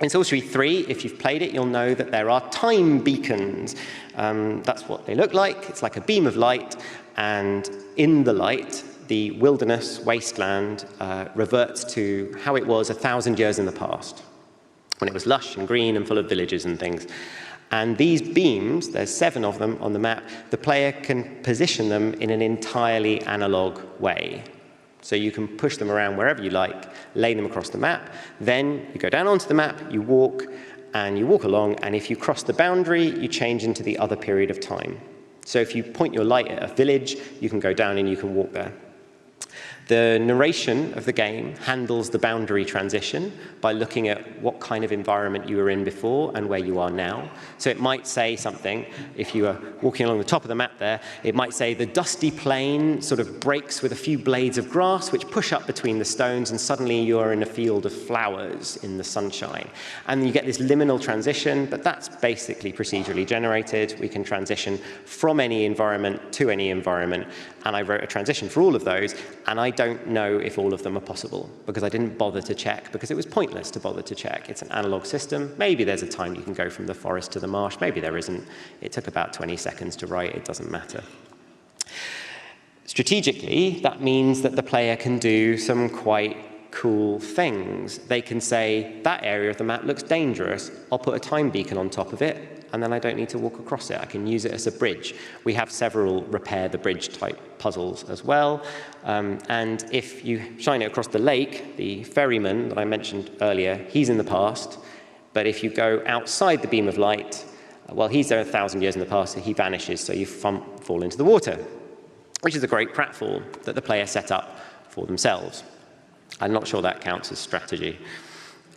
In Sorcery 3, if you've played it, you'll know that there are time beacons. That's what they look like. It's like a beam of light, and in the light, the wilderness wasteland reverts to how it was 1,000 years in the past, when it was lush and green and full of villages and things. And these beams, there's 7 of them on the map, the player can position them in an entirely analog way. So you can push them around wherever you like, lay them across the map. Then you go down onto the map, you walk along, and if you cross the boundary, you change into the other period of time. So if you point your light at a village, you can go down and you can walk there. The narration of the game handles the boundary transition by looking at what kind of environment you were in before and where you are now. So it might say something, if you were walking along the top of the map there, it might say the dusty plain sort of breaks with a few blades of grass which push up between the stones, and suddenly you're in a field of flowers in the sunshine. And you get this liminal transition, but that's basically procedurally generated. We can transition from any environment to any environment, and I wrote a transition for all of those, and I don't know if all of them are possible because I didn't bother to check because it was pointless to bother to check. It's an analog system. Maybe there's a time you can go from the forest to the marsh. Maybe there isn't. It took about 20 seconds to write. It doesn't matter. Strategically, that means that the player can do some quite cool things. They can say, that area of the map looks dangerous. I'll put a time beacon on top of it, and then I don't need to walk across it. I can use it as a bridge. We have several repair the bridge type puzzles as well. And if you shine it across the lake, the ferryman that I mentioned earlier, he's in the past. But if you go outside the beam of light, well, he's there 1,000 years in the past, so he vanishes, so you fall into the water, which is a great pratfall that the player set up for themselves. I'm not sure that counts as strategy.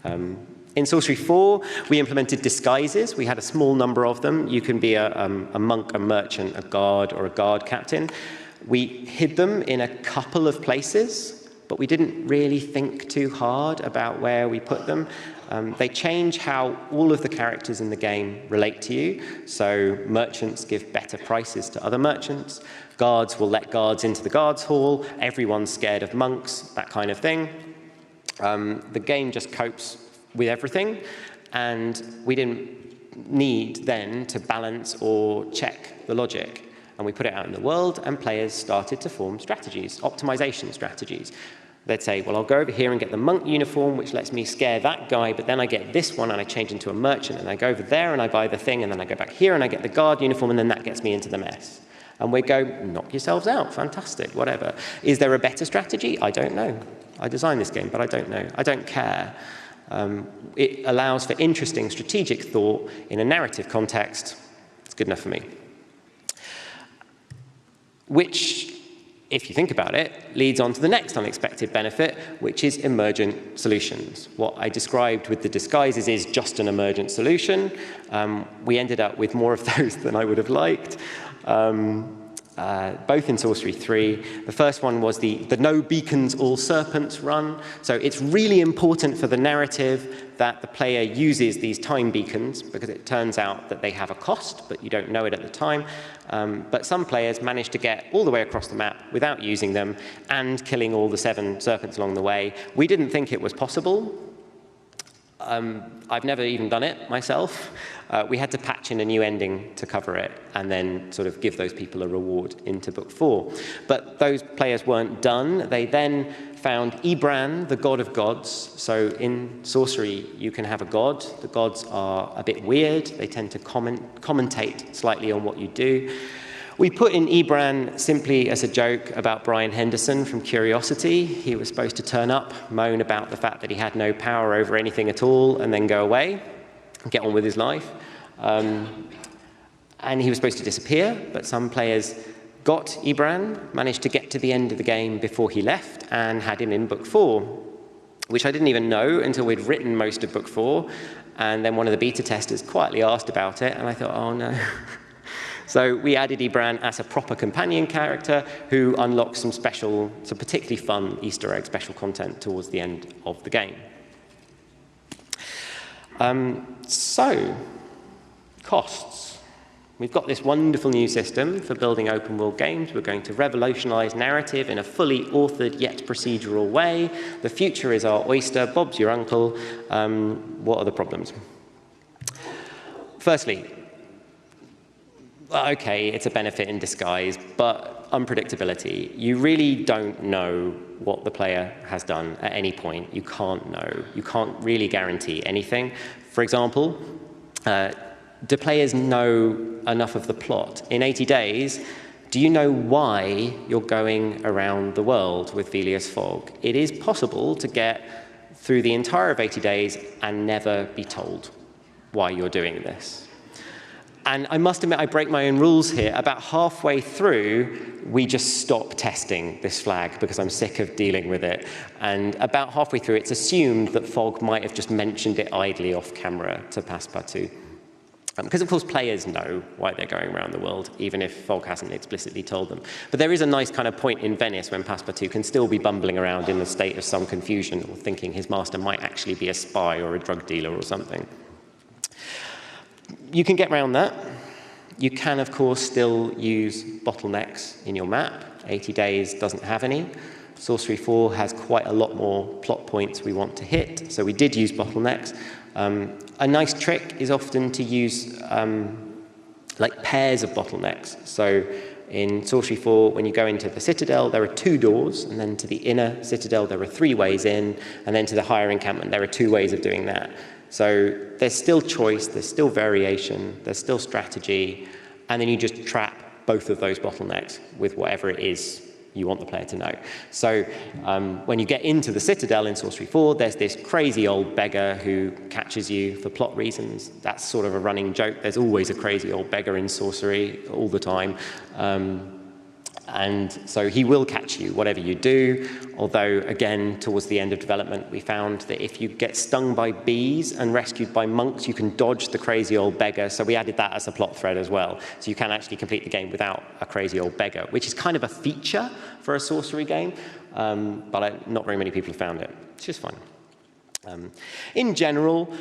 In Sorcery 4, we implemented disguises. We had a small number of them. You can be a monk, a merchant, a guard, or a guard captain. We hid them in a couple of places, but we didn't really think too hard about where we put them. They change how all of the characters in the game relate to you. So merchants give better prices to other merchants. Guards will let guards into the guards hall. Everyone's scared of monks, that kind of thing. The game just copes with everything, and we didn't need then to balance or check the logic. And we put it out in the world, and players started to form strategies, optimization strategies. They'd say, well, I'll go over here and get the monk uniform, which lets me scare that guy, but then I get this one and I change into a merchant, and I go over there and I buy the thing, and then I go back here and I get the guard uniform, and then that gets me into the mess. And we go, knock yourselves out, fantastic, whatever. Is there a better strategy? I don't know. I designed this game, but I don't know. I don't care. It allows for interesting strategic thought in a narrative context. It's good enough for me. Which, if you think about it, leads on to the next unexpected benefit, which is emergent solutions. What I described with the disguises is just an emergent solution. We ended up with more of those than I would have liked, both in Sorcery 3. The first one was the no beacons, all serpents run. So it's really important for the narrative that the player uses these time beacons, because it turns out that they have a cost, but you don't know it at the time. But some players managed to get all the way across the map without using them and killing all the 7 serpents along the way. We didn't think it was possible. I've never even done it myself. We had to patch in a new ending to cover it and then sort of give those people a reward into Book 4. But those players weren't done. They then found Ibran, the god of gods. So in Sorcery, you can have a god. The gods are a bit weird. They tend to commentate slightly on what you do. We put in Ibran simply as a joke about Brian Henderson from Curiosity. He was supposed to turn up, moan about the fact that he had no power over anything at all, and then go away and get on with his life. And he was supposed to disappear, but some players got Ibran, managed to get to the end of the game before he left, and had him in Book 4, which I didn't even know until we'd written most of Book 4. And then one of the beta testers quietly asked about it, and I thought, oh no. So we added Ibran as a proper companion character who unlocks some particularly fun Easter egg special content towards the end of the game. So, costs. We've got this wonderful new system for building open world games. We're going to revolutionize narrative in a fully authored yet procedural way. The future is our oyster. Bob's your uncle. What are the problems? Firstly, okay, it's a benefit in disguise, but unpredictability. You really don't know what the player has done at any point. You can't know. You can't really guarantee anything. For example, do players know enough of the plot? In 80 days, do you know why you're going around the world with Velius Fog? It is possible to get through the entire of 80 days and never be told why you're doing this. And I must admit, I break my own rules here. About halfway through, we just stop testing this flag because I'm sick of dealing with it. And about halfway through, it's assumed that Fog might have just mentioned it idly off camera to Passepartout. Because, of course, players know why they're going around the world, even if Fog hasn't explicitly told them. But there is a nice kind of point in Venice when Passepartout can still be bumbling around in a state of some confusion or thinking his master might actually be a spy or a drug dealer or something. You can get around that. You can, of course, still use bottlenecks in your map. 80 days doesn't have any. Sorcery 4 has quite a lot more plot points we want to hit, so we did use bottlenecks. A nice trick is often to use like pairs of bottlenecks. So in Sorcery 4, when you go into the Citadel, there are 2 doors, and then to the inner Citadel, there are 3 ways in, and then to the higher encampment, there are 2 ways of doing that. So there's still choice, there's still variation, there's still strategy, and then you just trap both of those bottlenecks with whatever it is you want the player to know. So when you get into the Citadel in Sorcery 4, there's this crazy old beggar who catches you for plot reasons. That's sort of a running joke. There's always a crazy old beggar in Sorcery all the time. And so he will catch you, whatever you do. Although, again, towards the end of development, we found that if you get stung by bees and rescued by monks, you can dodge the crazy old beggar. So we added that as a plot thread as well. So you can actually complete the game without a crazy old beggar, which is kind of a feature for a sorcery game. But not very many people have found it. It's just fun. In general,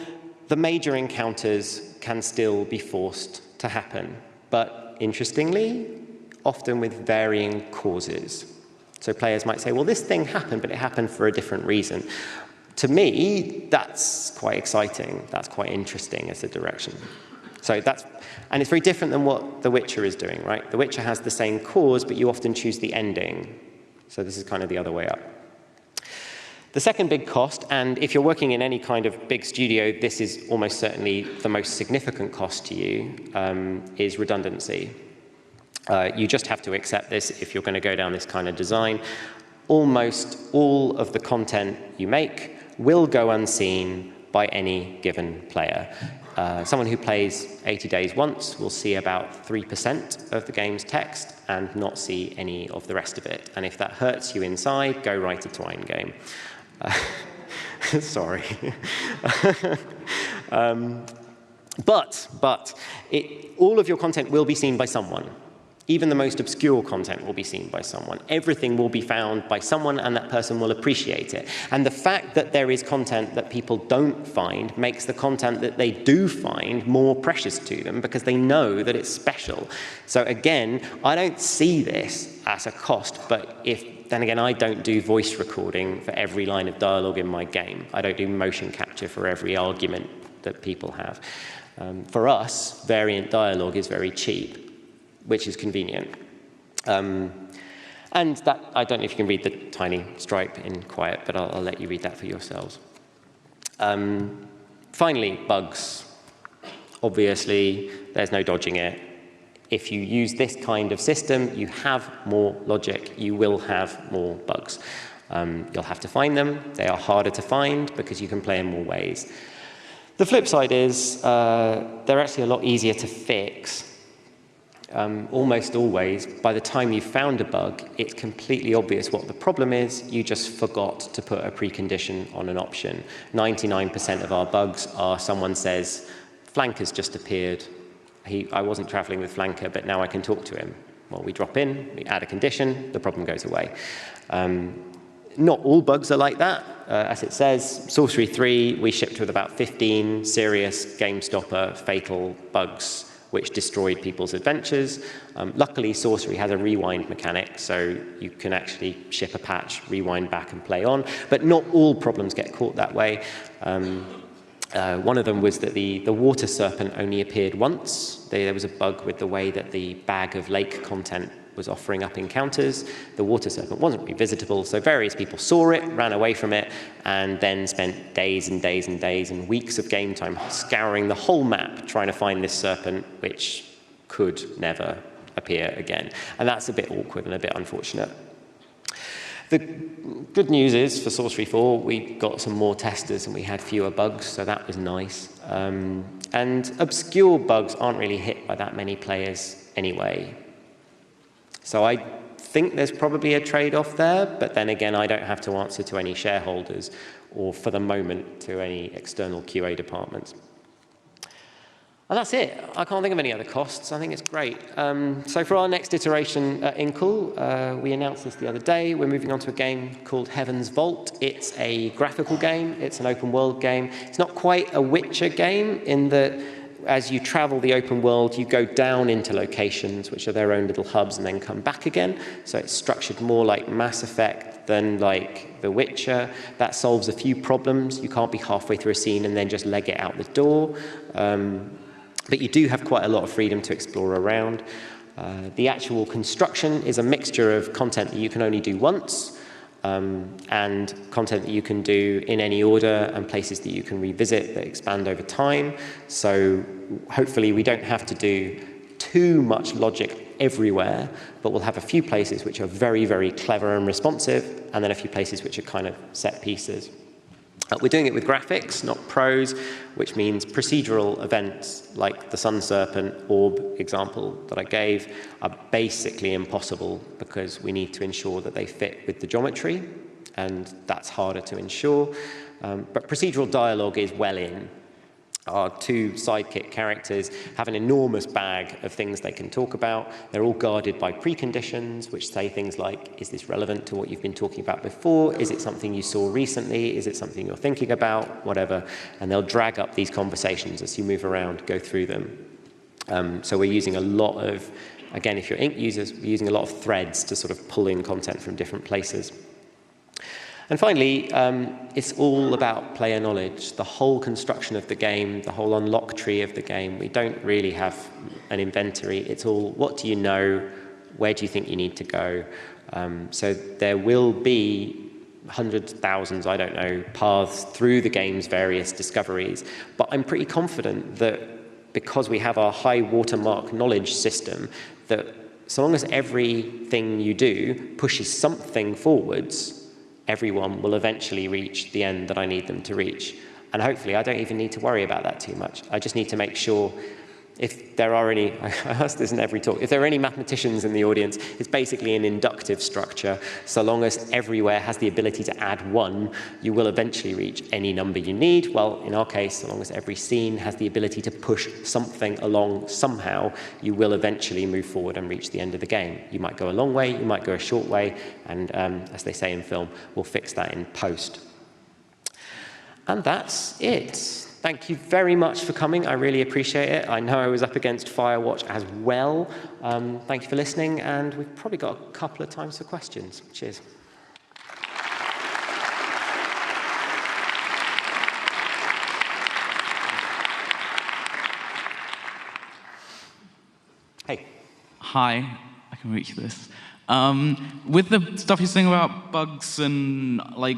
the major encounters can still be forced to happen. But interestingly, often with varying causes. So players might say, well, this thing happened, but it happened for a different reason. To me, that's quite exciting. That's quite interesting as a direction. So and it's very different than what The Witcher is doing, right? The Witcher has the same cause, but you often choose the ending. So this is kind of the other way up. The second big cost, and if you're working in any kind of big studio, this is almost certainly the most significant cost to you, is redundancy. You just have to accept this if you're going to go down this kind of design. Almost all of the content you make will go unseen by any given player. Someone who plays 80 Days once will see about 3% of the game's text and not see any of the rest of it. And if that hurts you inside, go write a Twine game. Sorry. But all of your content will be seen by someone. Even the most obscure content will be seen by someone. Everything will be found by someone, and that person will appreciate it. And the fact that there is content that people don't find makes the content that they do find more precious to them because they know that it's special. So again, I don't see this as a cost, but then again, I don't do voice recording for every line of dialogue in my game. I don't do motion capture for every argument that people have. For us, variant dialogue is very cheap, which is convenient. And that, I don't know if you can read the tiny stripe in quiet, but I'll let you read that for yourselves. Finally, bugs. Obviously, there's no dodging it. If you use this kind of system, you have more logic. You will have more bugs. You'll have to find them. They are harder to find because you can play in more ways. The flip side is they're actually a lot easier to fix. Almost always, by the time you've found a bug, it's completely obvious what the problem is. You just forgot to put a precondition on an option. 99% of our bugs are someone says, Flanker's just appeared. I wasn't traveling with Flanker, but now I can talk to him. Well, we drop in, we add a condition, the problem goes away. Not all bugs are like that. As it says, Sorcery 3, we shipped with about 15 serious game-stopper fatal bugs which destroyed people's adventures. Luckily, Sorcery has a rewind mechanic, so you can actually ship a patch, rewind back and play on. But not all problems get caught that way. One of them was that the water serpent only appeared once. There was a bug with the way that the bag of lake content was offering up encounters. The water serpent wasn't revisitable, so various people saw it, ran away from it, and then spent days and days and days and weeks of game time scouring the whole map trying to find this serpent, which could never appear again. And that's a bit awkward and a bit unfortunate. The good news is, for Sorcery 4, we got some more testers and we had fewer bugs, so that was nice. And obscure bugs aren't really hit by that many players anyway. So I think there's probably a trade-off there, but then again, I don't have to answer to any shareholders or, for the moment, to any external QA departments. And that's it. I can't think of any other costs. I think it's great. So for our next iteration at Inkle, we announced this the other day. We're moving on to a game called Heaven's Vault. It's a graphical game. It's an open world game. It's not quite a Witcher game in that as you travel the open world, you go down into locations, which are their own little hubs, and then come back again. So it's structured more like Mass Effect than like The Witcher. That solves a few problems. You can't be halfway through a scene and then just leg it out the door. But you do have quite a lot of freedom to explore around. The actual construction is a mixture of content that you can only do once, and content that you can do in any order, and places that you can revisit that expand over time. So hopefully we don't have to do too much logic everywhere, but we'll have a few places which are very, very clever and responsive, and then a few places which are kind of set pieces. We're doing it with graphics, not prose, which means procedural events like the Sun Serpent orb example that I gave are basically impossible because we need to ensure that they fit with the geometry, and that's harder to ensure. But procedural dialogue is well in. Our two sidekick characters have an enormous bag of things they can talk about. They're all guarded by preconditions, which say things like, is this relevant to what you've been talking about before? Is it something you saw recently? Is it something you're thinking about? Whatever. And they'll drag up these conversations as you move around, go through them. So we're using a lot of, again, if you're Ink users, we're using a lot of threads to sort of pull in content from different places. And finally, it's all about player knowledge. The whole construction of the game, the whole unlock tree of the game, we don't really have an inventory. It's all, what do you know? Where do you think you need to go? So there will be hundreds, thousands, I don't know, paths through the game's various discoveries. But I'm pretty confident that because we have our high watermark knowledge system, that so long as everything you do pushes something forwards, everyone will eventually reach the end that I need them to reach. And hopefully I don't even need to worry about that too much. I just need to make sure if there are any, I ask this in every talk, if there are any mathematicians in the audience, it's basically an inductive structure. So long as everywhere has the ability to add 1, you will eventually reach any number you need. Well, in our case, so long as every scene has the ability to push something along somehow, you will eventually move forward and reach the end of the game. You might go a long way, you might go a short way, and as they say in film, we'll fix that in post. And that's it. Thank you very much for coming. I really appreciate it. I know I was up against Firewatch as well. Thank you for listening, and we've probably got a couple of times for questions. Cheers. Hey. Hi. I can reach this. With the stuff you're saying about bugs and like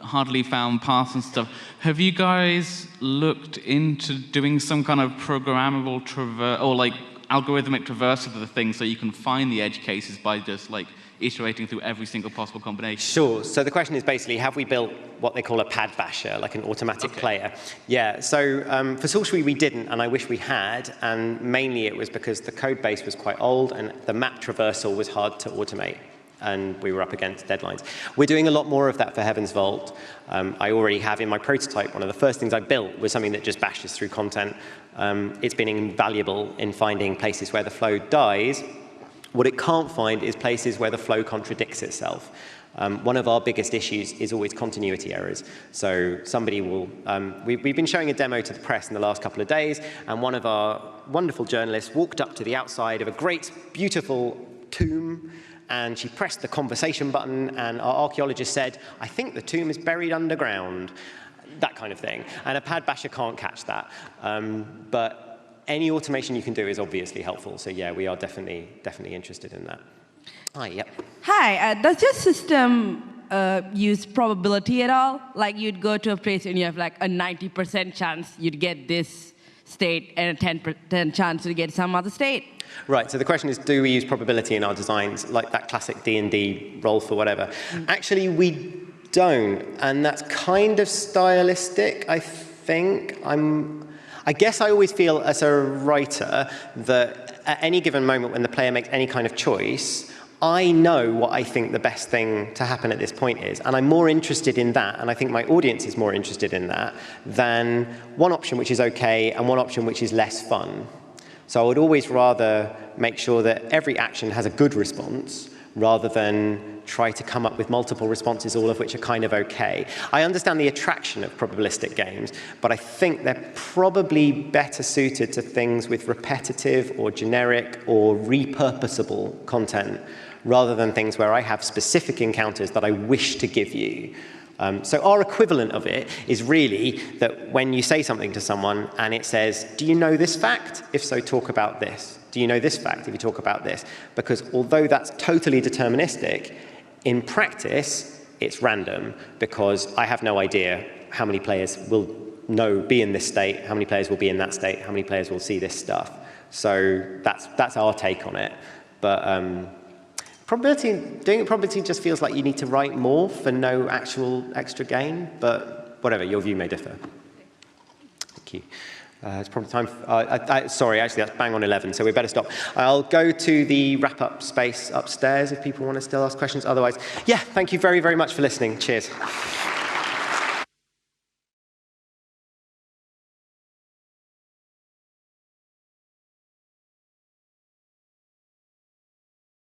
hardly found paths and stuff, have you guys looked into doing some kind of programmable traverse or like algorithmic traverse of the thing so you can find the edge cases by just like iterating through every single possible combination? Sure. So the question is basically, have we built what they call a pad basher, like an automatic player? Yeah. So for Sorcery, we didn't, and I wish we had. And mainly it was because the code base was quite old, and the map traversal was hard to automate, and we were up against deadlines. We're doing a lot more of that for Heaven's Vault. I already have in my prototype, one of the first things I built was something that just bashes through content. It's been invaluable in finding places where the flow dies. What it can't find is places where the flow contradicts itself. One of our biggest issues is always continuity errors. So somebody will, we've been showing a demo to the press in the last couple of days, and one of our wonderful journalists walked up to the outside of a great, beautiful tomb, and she pressed the conversation button, and our archaeologist said, "I think the tomb is buried underground." That kind of thing. And a pad basher can't catch that. But any automation you can do is obviously helpful. So yeah, we are definitely interested in that. Hi, yep. Hi, does your system use probability at all? Like you'd go to a place and you have like a 90% chance you'd get this state and a 10% chance to get some other state? Right, so the question is, do we use probability in our designs, like that classic D&D roll for whatever? Actually, we don't, and that's kind of stylistic, I think. I guess I always feel as a writer that at any given moment when the player makes any kind of choice, I know what I think the best thing to happen at this point is, and I'm more interested in that, and I think my audience is more interested in that, than one option which is okay and one option which is less fun. So I would always rather make sure that every action has a good response rather than try to come up with multiple responses, all of which are kind of okay. I understand the attraction of probabilistic games, but I think they're probably better suited to things with repetitive or generic or repurposable content, rather than things where I have specific encounters that I wish to give you. So our equivalent of it is really that when you say something to someone and it says, "Do you know this fact? If so, talk about this. Do you know this fact? If you talk about this." Because although that's totally deterministic, in practice, it's random, because I have no idea how many players will be in this state, how many players will be in that state, how many players will see this stuff. So that's our take on it. But doing probability just feels like you need to write more for no actual extra gain, but whatever, your view may differ. Thank you. It's probably time for, sorry, actually that's bang on 11, so we better stop. I'll go to the wrap-up space upstairs if people want to still ask questions. Otherwise, yeah, thank you very, very much for listening. Cheers.